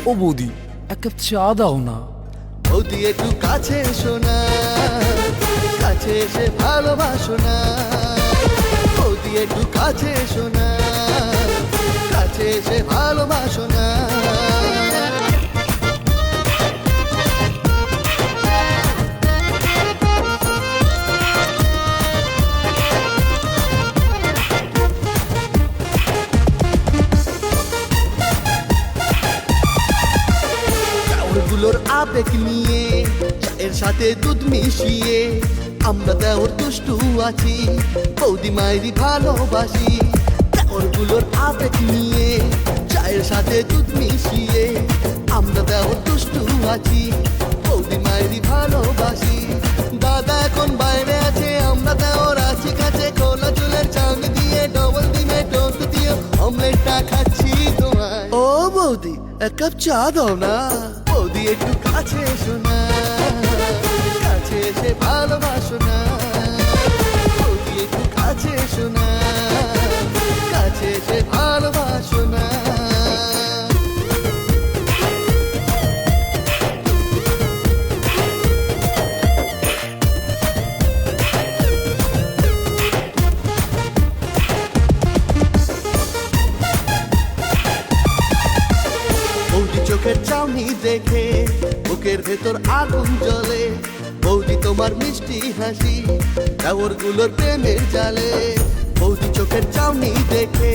ও বৌদি, এক কাপ চা দাও না। বৌদি একটু কাছে এসো না, কাছে এসে ভালোবাসো না। বৌদি একটু কাছে এসো না, কাছে এসে ভালোবাসো না। গুলোর আবেগ নিয়ে চায়ের সাথে দুধ মিশিয়ে আমরা দেওর দুষ্টু আছি, বৌদি মায়েরই ভালোবাসি। দেওর গুলোর আবেগ নিয়ে চায়ের সাথে দুধ মিশিয়ে আমরা দেওর দুষ্টু আছি, বৌদি মায়েরই ভালোবাসি। দাদা এখন বাইরে আছে, আমরা দেওর আছি কাছে। খোলা চুলের চাউনি দিয়ে ডবল ডিমে টোস্ট দিয়ে অমলেটটা খাচ্ছি তোমায়। ও বৌদি, এক কাপ চা দাও না। বৌদি একটু কাছে এসো না, কাছে এসে ভালোবাসো না। বৌদি একটু কাছে এসো না, কাছে এসে ভালোবাসো না। বৌদি চোখের চাউনি দেখে বুকের ভেতর আগুন জ্বলে। বৌদি তোমার মিষ্টি হাসি দেওর গুলোর প্রেমের জালে। বৌদি চোখের চাউনি দেখে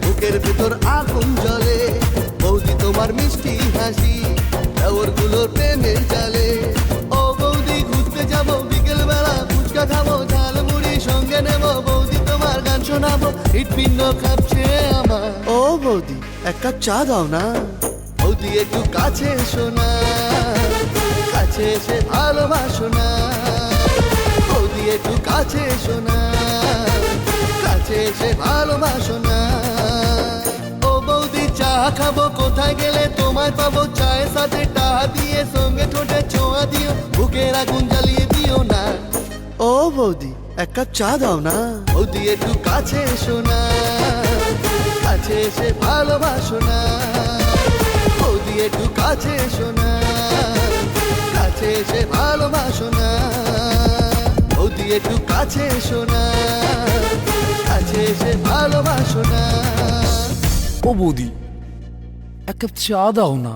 বুকের ভেতর আগুন জ্বলে। বৌদি তোমার মিষ্টি হাসি দেওর গুলোর প্রেমের জালে। ও বৌদি ঘুরতে যাবো বিকেল বেলা, ফুচকা খাবো ঝালমুড়ি সঙ্গে নেবো। বৌদি তোমার গান শোনাবো, হৃৎপিণ্ড কাঁপছে আমার। ও বৌদি, এক কাপ চা দাও না। বৌদি একটু কাছে এসো না, কাছে এসে ভালোবাসো না। বৌদি একটু কাছে এসো না, কাছে এসে ভালোবাসো না। ও বৌদি চা খাবো, কোথায় গেলে তোমায় পাবো। চায়ের সাথে টা দিয়ে সঙ্গে ঠোঁটে ছোঁয়া দিও, বুকের আগুন জ্বালিয়ে দিও না। ও বৌদি, এক কাপ চা দাও না। বৌদি একটু কাছে এসো না, কাছে এসে ভালোবাসো না। বৌদি একটু কাছে এসো না, কাছে এসে ভালোবাসো না। বৌদি একটু কাছে এসো না, কাছে এসে ভালোবাসো না। ও বৌদি, এক কাপ চা দাও না।